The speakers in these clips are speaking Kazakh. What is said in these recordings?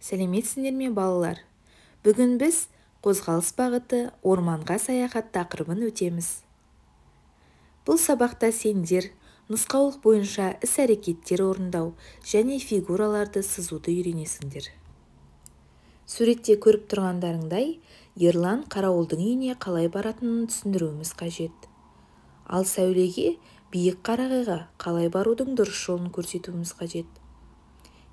Сәлеметсіңдер ме балалар? Бүгін біз қозғалыс бағыты орманға саяхат тақырыбын өтеміз. Бұл сабақта сендер нұсқаулық бойынша іс-әрекеттер орындау және фигураларды сызуды үйренесіңдер. Суретте көріп тұрғандарыңдай, Ерлан қарауылдың үйіне қалай баратынын түсіндіруіміз қажет. Ал Сәулеге биік қарағайға қалай барудың дұрыс жолын көрсетуіміз қажет.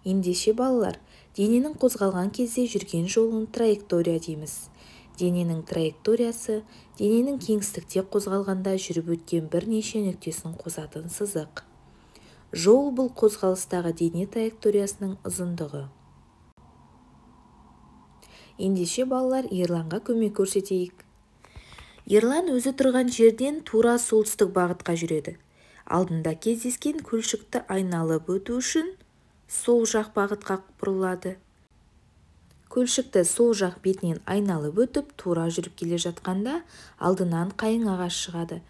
Ендеше балалар, дененің қозғалған кезде жүрген жолын траектория дейміз. Дененің траекториясы дененің кеңістікте қозғалғанда жүріп өткен бірнеше нүктесін қосатын сызық. Жол бұл қозғалыстағы дене траекториясының ұзындығы. Ендеше балалар, Ерланға көмек көрсетейік. Ерлан өзі тұрған жерден тура солтүстік бағытқа жүреді. Алдында кездескен көлшікті айналып өту үшін сол жақ бағытқа бұрылады. Көлшікті сол жақ бетінен айналып өтіп, тура жүріп келе жатқанда алдынан қайың ағаш шығады.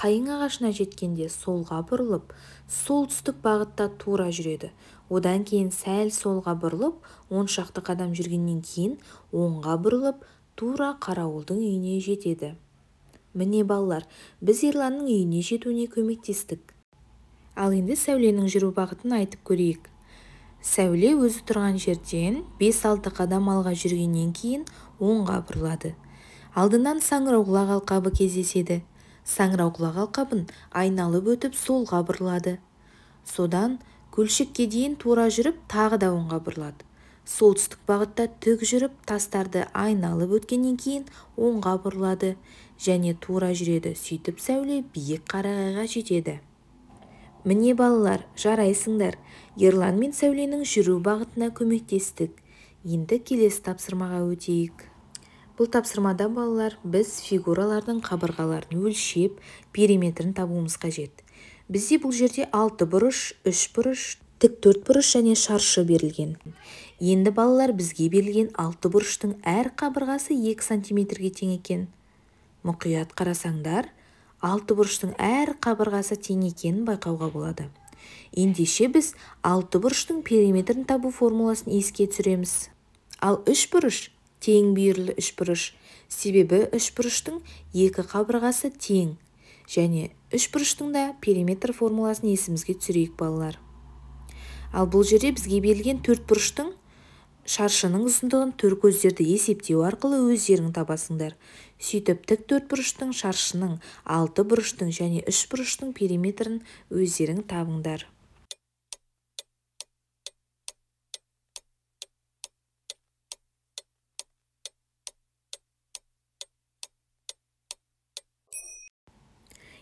Қайың ағашына жеткенде солға бұрылып, солтүстік бағытта тура жүреді. Одан кейін сәл солға бұрылып, 10 шақты қадам жүргеннен кейін оңға бұрылып, тура қарауылдың үйіне жетеді. Міне балалар, біз Ерланның үйіне жетуіне көмектестік. Ал енді Сәуленің жүру бағытын айтып көрейік. Сәуле өзі тұрған жерден 5-6 қадам алға жүргеннен кейін оңға бұрылады. Алдынан саңырауқұлақ алқабы кездеседі. Саңырауқұлақ алқабын айналып өтіп солға бұрылады. Содан көлшікке дейін тура жүріп тағы да оңға бұрылады. Солтүстік бағытта тік жүріп тастарды айналып өткеннен кейін оңға бұрылады және тура жүреді. Сөйтіп Сәуле биік қарағайға жетеді. Міне балалар, жарайсыңдар. Ерлан мен Сәуленің жүру бағытына көмектестік. Енді келесі тапсырмаға өтейік. Бұл тапсырмада балалар, біз фигуралардың қабырғаларын өлшеп, периметрін табуымыз қажет. Бізде бұл жерде 6 бұрыш, 3 бұрыш, тік 4 бұрыш және шаршы берілген. Енді балалар, бізге берілген 6 бұрыштың әр қабырғасы 2 сантиметрге тең екен. Мұқият қарасаңдар, 6 бұрыштың әр қабырғасы тең екенін байқауға болады. Ендеше біз 6 бұрыштың периметрін табу формуласын еске түсіреміз. Ал 3 бұрыш тең бүйірлі 3 бұрыш, себебі 3 бұрыштың 2 қабырғасы тең. Және 3 бұрыштың да периметр формуласын есімізге түсірейік балалар. Ал бұл жерде бізге берілген 4 бұрыштың шаршының ұзындығын төр көздерді есептеу арқылы өздерің табасыңдар. Сөйтіп тік 4 бұрыштың, шаршының, 6 бұрыштың және 3 бұрыштың периметрін өздерің табыңдар.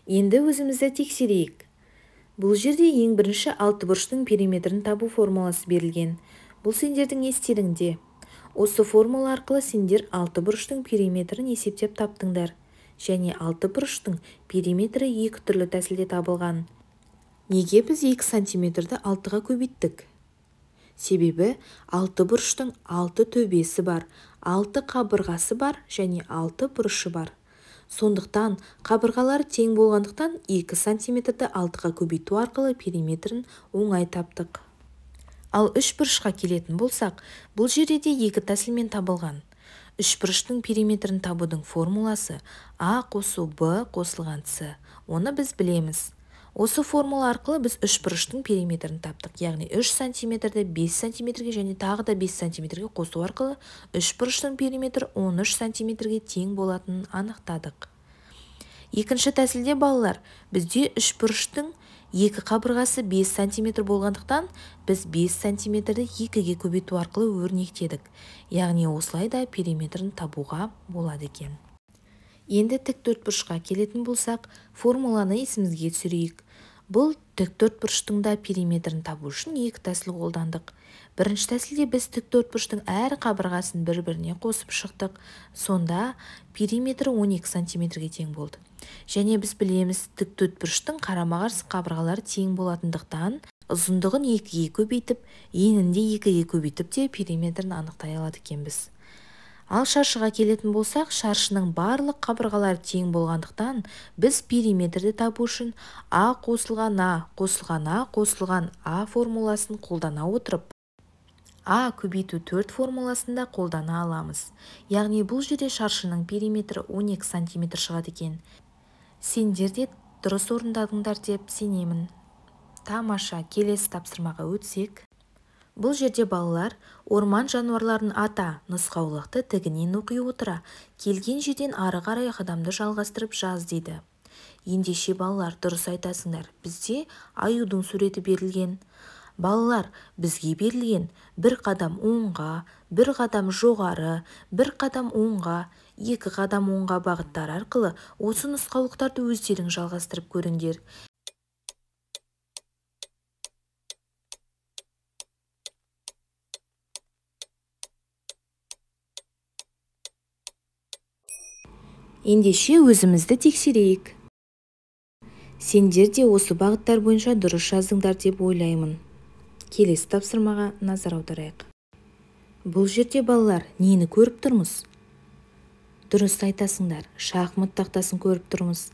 Енді өзімізді тексерейік. Бұл жерде ең бірінші 6 бұрыштың периметрін табу формуласы берілген. Бұл сендердің естеріңде. Осы формула арқылы сендер 6 бұрыштың периметрін есептеп таптыңдар. Және 6 бұрыштың периметрі 2 түрлі тәсілде табылған. Неге біз 2 сантиметрді 6-ға көбейттік? Себебі 6 бұрыштың 6 төбесі бар, 6 қабырғасы бар және 6 бұрышы бар. Сондықтан қабырғалар тең болғандықтан 2 сантиметрді 6-ға көбейту арқылы периметрін оңай таптық. Ал 3 бұрышқа келетін болсақ, бұл жерде 2 тәсілмен табылған. 3 бұрыштың периметрін табудың формуласы А қосу Б қосылған С. Оны біз білеміз. Осы формула арқылы біз 3 бұрыштың периметрін таптық. Яғни 3 сантиметрді 5 сантиметрге және тағы да 5 сантиметрге қосу арқылы 3 бұрыштың периметрі 13 сантиметрге тең болатынын анықтадық. Екінші тәсілде балалар, бізде 3 бұрыштың 2 қабырғасы 5 сантиметр болғандықтан біз 5 сантиметрді 2-ге көбейту арқылы өрнектедік. Яғни осылай да периметрін табуға болады екен. Енді тік 4 бұрышқа келетін болсақ, формуланы есімізге түсірейік. Бұл тік 4 бұрыштың да периметрін табу үшін 2 тәсіл қолдандық. Бірінші тәсілде біз тік 4 бұрыштың әр қабырғасын бір-біріне қосып шықтық. Сонда периметрі 12 сантиметрге тең болды. Және біз білеміз, тік 4 бұрыштың қарама-қарсы қабырғалары тең болатындықтан ұзындығын 2-ге көбейтіп, енін де 2-ге көбейтіп те периметрін анықтай алады екенбіз. Ал шаршыға келетін болсақ, шаршының барлық қабырғалары тең болғандықтан біз периметрді табу үшін А қосылған А қосылған А қосылған А формуласын қолдана отырып а көбейту 4 формуласында қолдана аламыз. Яғни бұл жерде шаршының периметрі 12 см шығады екен. Сендер де дұрыс орындадыңдар деп сенемін. Тамаша, келесі тапсырмаға өтсек. Бұл жерде балалар орман жануарларын ата нұсқаулықты тігінен оқи отыра келген жерден ары қарай қадамды жалғастырып жаз дейді. Ендеше балалар, дұрыс айтасыңдар. Бізде аюдың суреті берілген. Балалар, бізге берілген бір қадам оңға, бір қадам жоғары, бір қадам оңға, екі қадам оңға бағыттар арқылы осы нұсқаулықтарды өздерің жалғастырып көріңдер. Ендеше өзімізді тексерейік. Сендер де осы бағыттар бойынша дұрыс жаздыңдар деп ойлаймын. Келесі тапсырмаға назар аударайық. Бұл жерде балалар нені көріп тұрмыз? Дұрыс айтасыңдар, шахмат тақтасын көріп тұрмыз.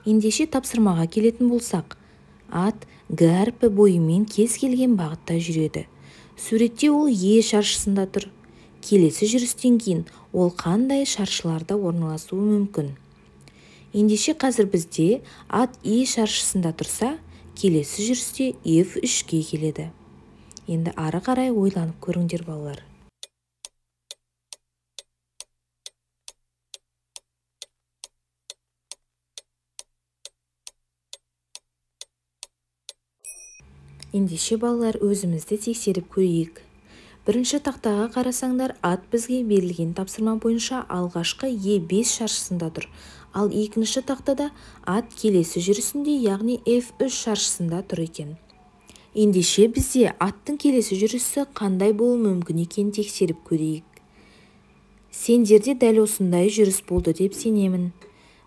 Ендеше тапсырмаға келетін болсақ, ат Г әрпі бойымен кез келген бағытта жүреді. Суретте ол Е шаршысында тұр. Келесі жүрістен кейін ол қандай шаршыларда орналасуы мүмкін? Ендеше қазір бізде ат Е шаршысында тұрса, келесі жүрісте F3-ге келеді. Енді ары қарай ойланып көріңдер балалар. Ендеше балалар, өзімізді тексеріп көрейік. Бірінші тақтаға қарасаңдар, ат бізге берілген тапсырма бойынша алғашқы Е5 шаршысында тұр. Ал екінші тақтада ат келесі жүрісінде, яғни F3 шаршысында тұр екен. Ендеше бізде аттың келесі жүрісі қандай болуы мүмкін екен тексеріп көрейік. Сендерде дәл осындай жүріс болды деп сенемін.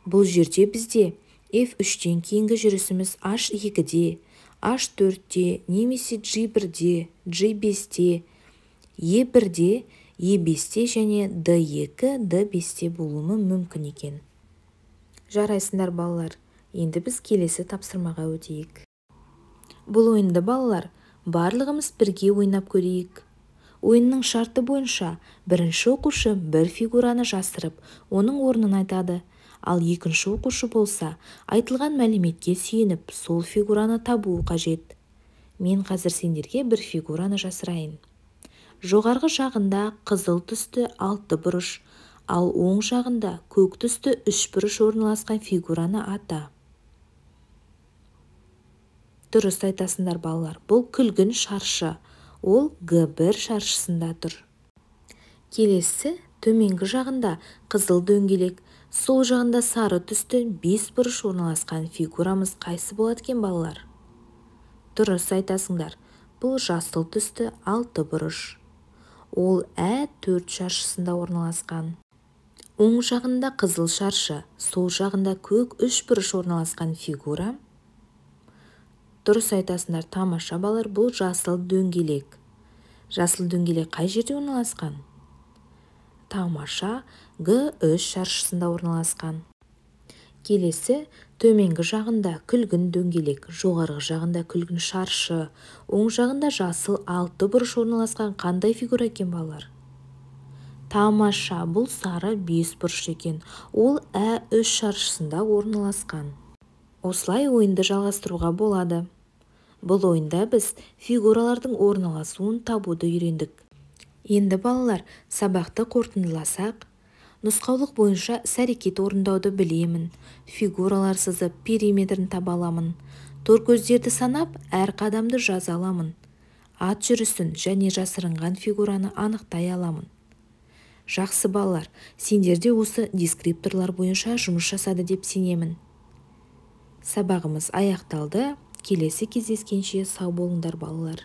Бұл жерде бізде F3-тен кейінгі жүрісіміз H2-де, H4-де, немесе G1-де, G5-де, E1-де, E5-те және D2, D5-те болуы мүмкін екен. Жарайсыңдар балалар, енді біз келесі тапсырмаға өтейік. Бұл ойынды балалар, барлығымыз бірге ойнап көрейік. Ойынның шарты бойынша бірінші оқушы бір фигураны жасырып, оның орнын айтады. Ал екінші оқушы болса, айтылған мәліметке сүйеніп, сол фигураны табуы қажет. Мен қазір сендерге бір фигураны жасырайын. Жоғарғы жағында қызыл түсті 6 бұрыш, ал оң жағында көк түсті 3 бұрыш орналасқан фигураны ата. Дұрыс айтасыңдар балалар, бұл күлгін шаршы, ол Г1 шаршысында тұр. Келесі, төменгі жағында қызыл дөңгелек, сол жағында сары түсті 5 бұрыш орналасқан фигурамыз қайсы болады екен балалар? Дұрыс айтасыңдар, бұл жасыл түсті 6 бұрыш. Ол Ә4 шаршысында орналасқан. Оң жағында қызыл шаршы, сол жағында көк 3 бұрыш орналасқан фигура. Дұрыс айтасыңдар, тамаша балалар, бұл жасыл дөңгелек. Жасыл дөңгелек қай жерде орналасқан? Тамаша, Г3 шаршысында орналасқан. Келесі, төменгі жағында күлгін дөңгелек, жоғарғы жағында күлгін шаршы, оң жағында жасыл 6 бұрыш орналасқан қандай фигура екен балалар? Тамаша, бұл сары 5 бұрыш екен. Ол Ә3 шаршысында орналасқан. Осылай ойынды жалғастыруға болады. Бұл ойында біз фигуралардың орналасуын табуды үйрендік. Енді балалар, сабақты қорытындыласақ, нұсқаулық бойынша іс-әрекет орындауды білемін. Фигуралар сызып, периметрін таба аламын. Торкөздерді санап, әр қадамды жаза аламын. Ат жүрісін және жасырынған фигураны анықтай аламын. Жақсы балалар, сендер де осы дескрипторлар бойынша жұмыс жасады деп сенемін. Сабағымыз аяқталды. Келесі кездескенше сау болыңдар балалар.